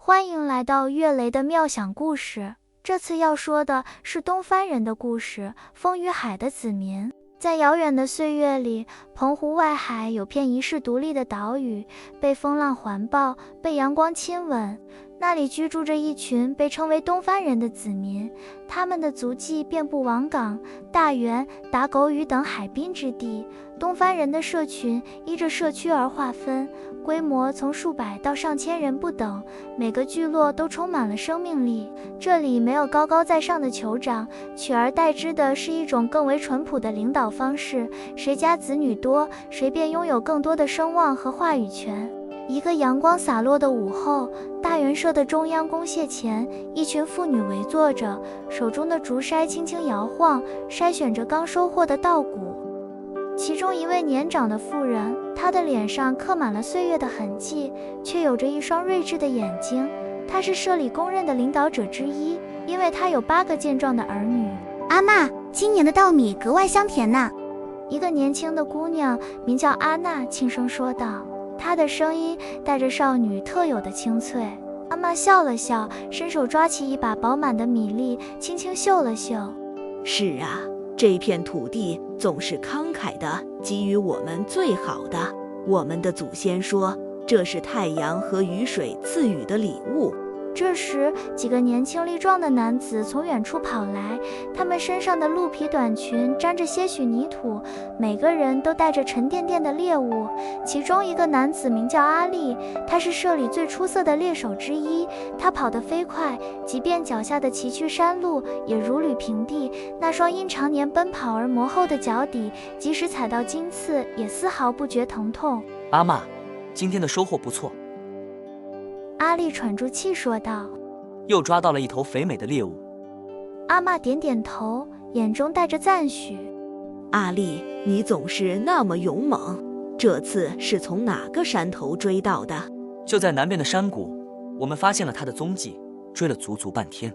欢迎来到岳雷的妙想故事。这次要说的是东番人的故事，风与海的子民。在遥远的岁月里，澎湖外海有片遗世独立的岛屿，被风浪环抱，被阳光亲吻。那里居住着一群被称为东番人的子民，他们的足迹遍布王港、大园、打狗屿等海滨之地。东番人的社群依着社区而划分，规模从数百到上千人不等，每个聚落都充满了生命力。这里没有高高在上的酋长，取而代之的是一种更为淳朴的领导方式，谁家子女多，谁便拥有更多的声望和话语权。一个阳光洒落的午后，大园社的中央公廨前，一群妇女围坐着，手中的竹筛轻轻摇晃，筛选着刚收获的稻谷。其中一位年长的妇人，她的脸上刻满了岁月的痕迹，却有着一双睿智的眼睛。她是社里公认的领导者之一，因为她有8个健壮的儿女。阿嬷，今年的稻米格外香甜呐。一个年轻的姑娘名叫阿娜，轻声说道，她的声音带着少女特有的清脆。阿嬷笑了笑，伸手抓起一把饱满的米粒，轻轻嗅了嗅。是啊，这片土地总是慷慨地给予我们最好的。我们的祖先说，这是太阳和雨水赐予的礼物。这时，几个年轻力壮的男子从远处跑来，他们身上的鹿皮短裙沾着些许泥土，每个人都带着沉甸甸的猎物。其中一个男子名叫阿力，他是社里最出色的猎手之一。他跑得飞快，即便脚下的崎岖山路也如履平地，那双因常年奔跑而磨厚的脚底，即使踩到金刺也丝毫不觉疼痛。阿嬷，今天的收获不错。阿力喘住气说道，又抓到了一头肥美的猎物。阿嬷点点头，眼中带着赞许。阿力，你总是那么勇猛，这次是从哪个山头追到的？就在南边的山谷，我们发现了他的踪迹，追了足足半天。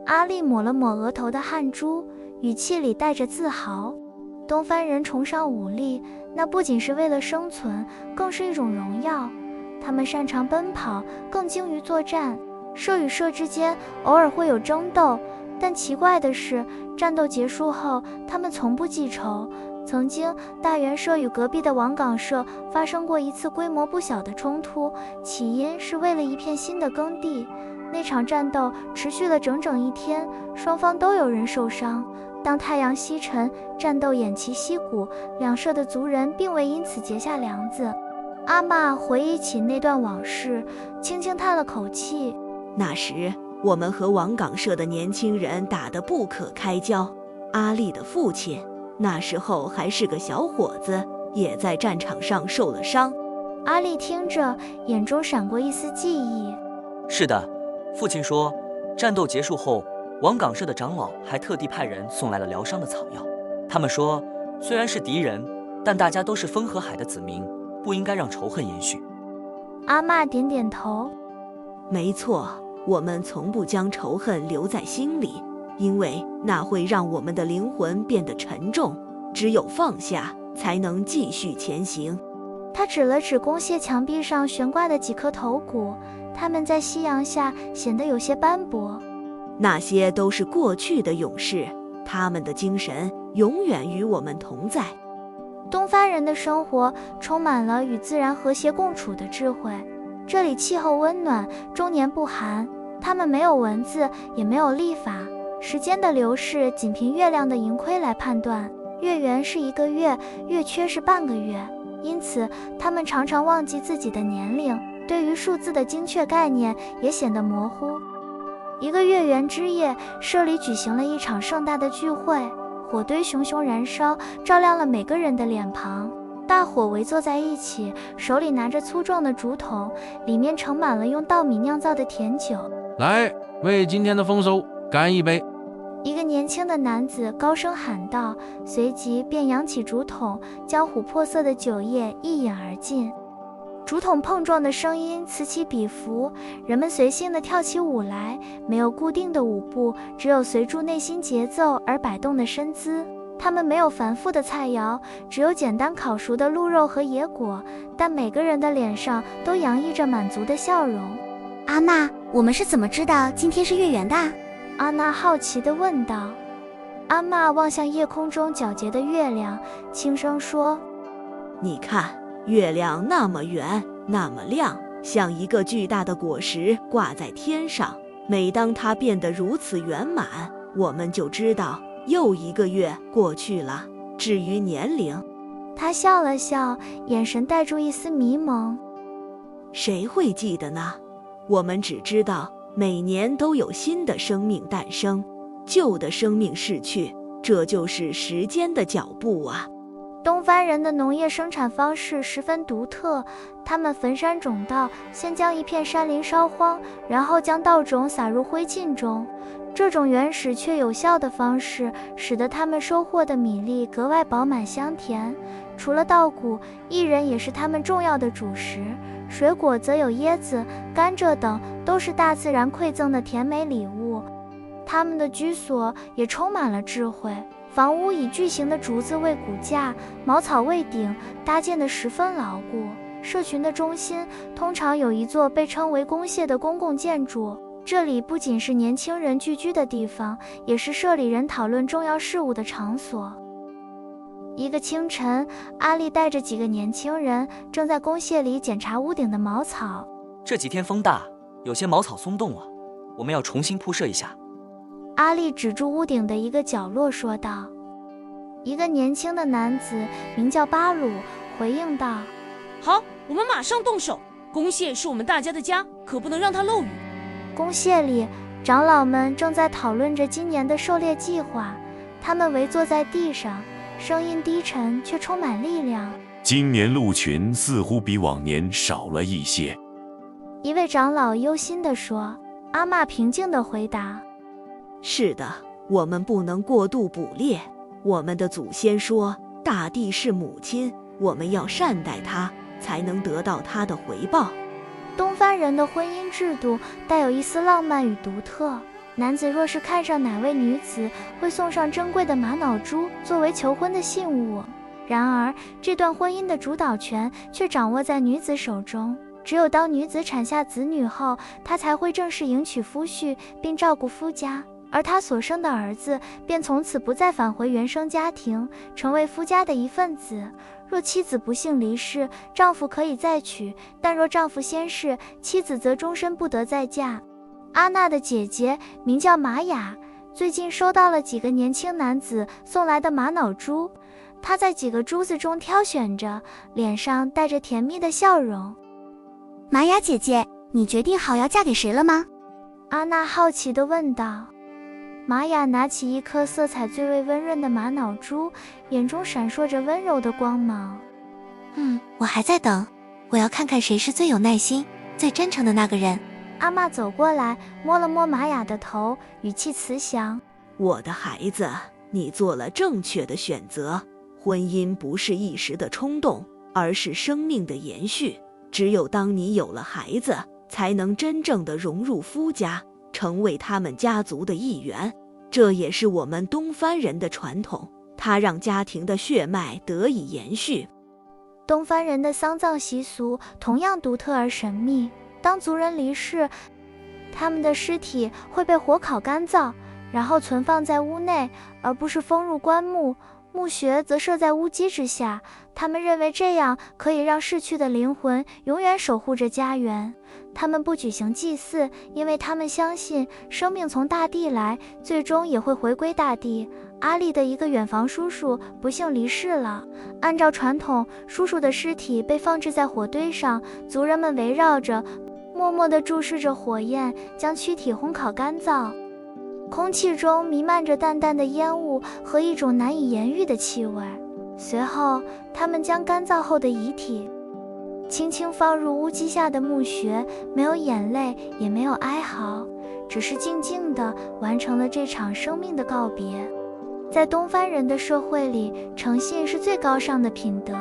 阿力抹了抹额头的汗珠，语气里带着自豪。东番人崇尚武力，那不仅是为了生存，更是一种荣耀。他们擅长奔跑，更精于作战。社与社之间偶尔会有争斗，但奇怪的是，战斗结束后，他们从不记仇。曾经，大园社与隔壁的王岗社发生过一次规模不小的冲突，起因是为了一片新的耕地。那场战斗持续了整整1天，双方都有人受伤。当太阳西沉，战斗偃旗息鼓，两社的族人并未因此结下梁子。阿嬷回忆起那段往事，轻轻叹了口气。那时我们和王岗社的年轻人打得不可开交，阿力的父亲那时候还是个小伙子，也在战场上受了伤。阿力听着，眼中闪过一丝记忆。是的，父亲说，战斗结束后，王岗社的长老还特地派人送来了疗伤的草药。他们说，虽然是敌人，但大家都是风和海的子民，不应该让仇恨延续。阿嬷点点头。没错，我们从不将仇恨留在心里，因为那会让我们的灵魂变得沉重，只有放下，才能继续前行。他指了指公廨墙壁上悬挂的几颗头骨，它们在夕阳下显得有些斑驳。那些都是过去的勇士，他们的精神永远与我们同在。东番人的生活充满了与自然和谐共处的智慧。这里气候温暖，终年不寒。他们没有文字，也没有历法，时间的流逝仅凭月亮的盈亏来判断。月圆是1个月，月缺是半个月，因此他们常常忘记自己的年龄，对于数字的精确概念也显得模糊。一个月圆之夜，社里举行了一场盛大的聚会。火堆熊熊燃烧，照亮了每个人的脸庞。大伙围坐在一起，手里拿着粗壮的竹筒，里面盛满了用稻米酿造的甜酒。来，为今天的丰收干一杯！一个年轻的男子高声喊道，随即便扬起竹筒，将琥珀色的酒液一饮而尽。竹筒碰撞的声音此起彼伏，人们随性地跳起舞来，没有固定的舞步，只有随住内心节奏而摆动的身姿。他们没有繁复的菜肴，只有简单烤熟的鹿肉和野果，但每个人的脸上都洋溢着满足的笑容。阿娜，我们是怎么知道今天是月圆的？阿娜好奇地问道。阿嬷望向夜空中皎洁的月亮，轻声说：你看，月亮那么圆，那么亮，像一个巨大的果实挂在天上。每当它变得如此圆满，我们就知道又一个月过去了。至于年龄，他笑了笑，眼神带住一丝迷蒙。谁会记得呢？我们只知道每年都有新的生命诞生，旧的生命逝去，这就是时间的脚步啊。东番人的农业生产方式十分独特，他们焚山种稻，先将一片山林烧荒，然后将稻种撒入灰烬中。这种原始却有效的方式，使得他们收获的米粒格外饱满香甜。除了稻谷，薏仁也是他们重要的主食，水果则有椰子、甘蔗等，都是大自然馈赠的甜美礼物。他们的居所也充满了智慧，房屋以巨型的竹子为骨架，茅草为顶，搭建得十分牢固。社群的中心通常有一座被称为公廨的公共建筑，这里不仅是年轻人聚居的地方，也是社里人讨论重要事务的场所。一个清晨，阿丽带着几个年轻人正在公廨里检查屋顶的茅草。这几天风大，有些茅草松动了，我们要重新铺设一下。阿丽指住屋顶的一个角落说道。一个年轻的男子名叫巴鲁，回应道：好，我们马上动手。公廨是我们大家的家，可不能让它漏雨。公廨里，长老们正在讨论着今年的狩猎计划，他们围坐在地上，声音低沉却充满力量。今年鹿群似乎比往年少了一些。一位长老忧心地说。阿嬷平静地回答：是的，我们不能过度捕猎。我们的祖先说，大地是母亲，我们要善待她，才能得到她的回报。东番人的婚姻制度带有一丝浪漫与独特，男子若是看上哪位女子，会送上珍贵的玛瑙珠作为求婚的信物。然而，这段婚姻的主导权却掌握在女子手中。只有当女子产下子女后，她才会正式迎娶夫婿，并照顾夫家，而她所生的儿子便从此不再返回原生家庭，成为夫家的一份子。若妻子不幸离世，丈夫可以再娶，但若丈夫先逝，妻子则终身不得再嫁。阿娜的姐姐名叫玛雅，最近收到了几个年轻男子送来的玛瑙珠，她在几个珠子中挑选着，脸上带着甜蜜的笑容。玛雅姐姐，你决定好要嫁给谁了吗？阿娜好奇地问道。玛雅拿起一颗色彩最为温润的玛瑙珠，眼中闪烁着温柔的光芒。我还在等，我要看看谁是最有耐心、最真诚的那个人。阿嬷走过来，摸了摸玛雅的头，语气慈祥：我的孩子，你做了正确的选择。婚姻不是一时的冲动，而是生命的延续。只有当你有了孩子，才能真正的融入夫家，成为他们家族的一员。这也是我们东番人的传统，它让家庭的血脉得以延续。东番人的丧葬习俗同样独特而神秘。当族人离世，他们的尸体会被火烤干燥，然后存放在屋内，而不是封入棺木。墓穴则设在屋基之下，他们认为这样可以让逝去的灵魂永远守护着家园。他们不举行祭祀，因为他们相信生命从大地来，最终也会回归大地。阿丽的一个远房叔叔不幸离世了，按照传统，叔叔的尸体被放置在火堆上，族人们围绕着，默默地注视着火焰，将躯体烘烤干燥。空气中弥漫着淡淡的烟雾和一种难以言喻的气味。随后，他们将干燥后的遗体轻轻放入屋基下的墓穴，没有眼泪，也没有哀嚎，只是静静地完成了这场生命的告别。在东番人的社会里，诚信是最高尚的品德，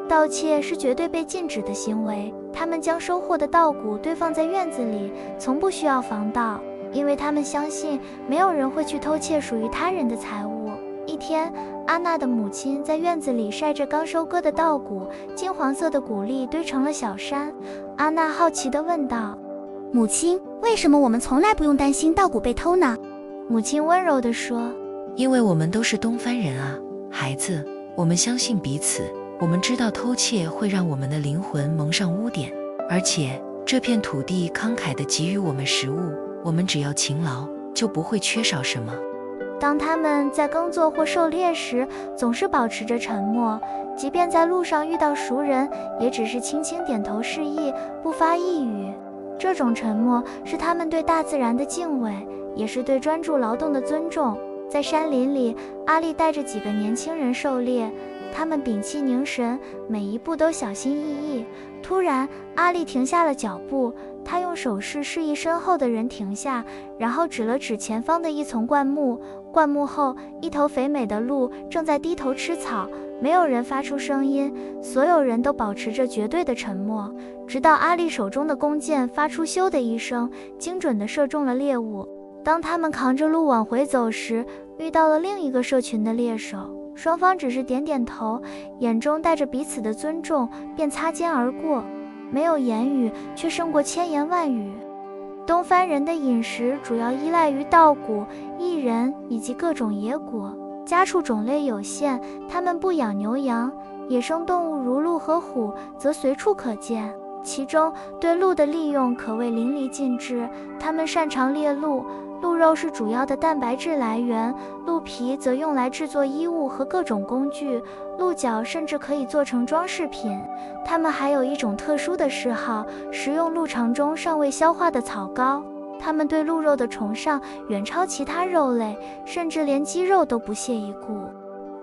盗窃是绝对被禁止的行为。他们将收获的稻谷堆放在院子里，从不需要防盗，因为他们相信没有人会去偷窃属于他人的财物。一天，阿娜的母亲在院子里晒着刚收割的稻谷，金黄色的谷粒堆成了小山。阿娜好奇地问道：母亲，为什么我们从来不用担心稻谷被偷呢？母亲温柔地说，因为我们都是东番人啊，孩子，我们相信彼此，我们知道偷窃会让我们的灵魂蒙上污点，而且这片土地慷慨地给予我们食物，我们只要勤劳，就不会缺少什么。当他们在耕作或狩猎时，总是保持着沉默，即便在路上遇到熟人，也只是轻轻点头示意，不发一语。这种沉默是他们对大自然的敬畏，也是对专注劳动的尊重。在山林里，阿丽带着几个年轻人狩猎，他们屏气凝神，每一步都小心翼翼。突然，阿丽停下了脚步，她用手势示意身后的人停下，然后指了指前方的一丛灌木。灌木后，一头肥美的鹿正在低头吃草，没有人发出声音，所有人都保持着绝对的沉默，直到阿丽手中的弓箭发出咻的一声，精准地射中了猎物。当他们扛着鹿往回走时，遇到了另一个社群的猎手，双方只是点点头，眼中带着彼此的尊重，便擦肩而过。没有言语，却胜过千言万语。东番人的饮食主要依赖于稻谷、薏仁以及各种野果，家畜种类有限，他们不养牛羊，野生动物如鹿和虎则随处可见，其中对鹿的利用可谓淋漓尽致。他们擅长猎鹿，鹿肉是主要的蛋白质来源，鹿皮则用来制作衣物和各种工具，鹿角甚至可以做成装饰品。他们还有一种特殊的嗜好，食用鹿肠中尚未消化的草膏。他们对鹿肉的崇尚远超其他肉类，甚至连鸡肉都不屑一顾。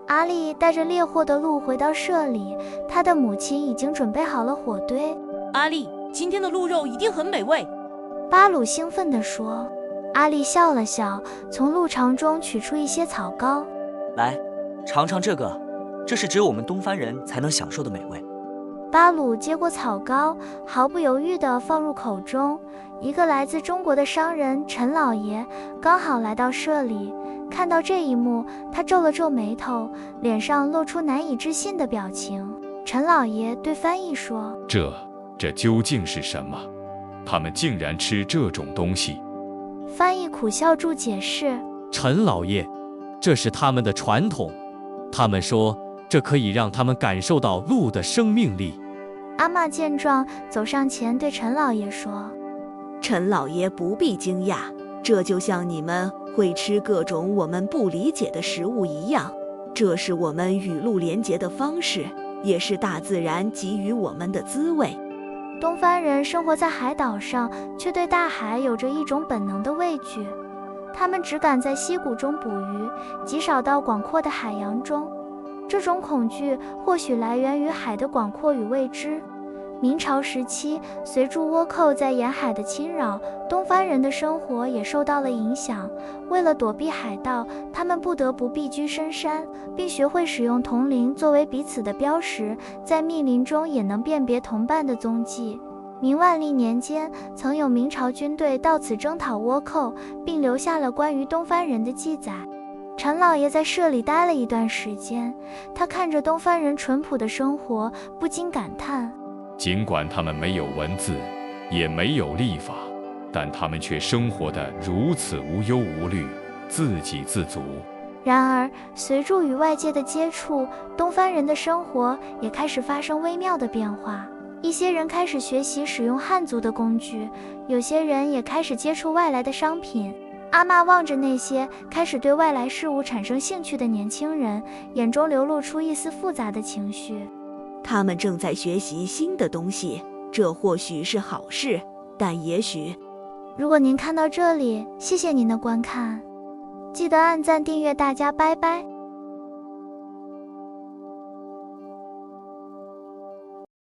阿丽带着猎获的鹿回到舍里，她的母亲已经准备好了火堆。阿丽，今天的鹿肉一定很美味。巴鲁兴奋地说。阿丽笑了笑，从鹿肠中取出一些草膏。来，尝尝这个，这是只有我们东番人才能享受的美味。巴鲁接过草膏，毫不犹豫地放入口中。一个来自中国的商人陈老爷刚好来到舍里，看到这一幕，他皱了皱眉头，脸上露出难以置信的表情。陈老爷对翻译说：这究竟是什么？他们竟然吃这种东西。翻译苦笑住解释：陈老爷，这是他们的传统，他们说这可以让他们感受到鹿的生命力。阿嬷见状，走上前对陈老爷说：陈老爷不必惊讶，这就像你们会吃各种我们不理解的食物一样，这是我们与鹿连结的方式，也是大自然给予我们的滋味。东番人生活在海岛上，却对大海有着一种本能的畏惧，他们只敢在溪谷中捕鱼，极少到广阔的海洋中。这种恐惧或许来源于海的广阔与未知。明朝时期，随着倭寇在沿海的侵扰，东番人的生活也受到了影响。为了躲避海盗，他们不得不避居深山，并学会使用铜铃作为彼此的标识，在密林中也能辨别同伴的踪迹。明万历年间，曾有明朝军队到此征讨倭寇，并留下了关于东番人的记载。陈老爷在舍里待了一段时间，他看着东番人淳朴的生活，不禁感叹：尽管他们没有文字，也没有历法，但他们却生活得如此无忧无虑，自给自足。然而，随着与外界的接触，东番人的生活也开始发生微妙的变化。一些人开始学习使用汉族的工具，有些人也开始接触外来的商品。阿嬷望着那些开始对外来事物产生兴趣的年轻人，眼中流露出一丝复杂的情绪。他们正在学习新的东西，这或许是好事，但也许……如果您看到这里，谢谢您的观看，记得按赞订阅，大家拜拜。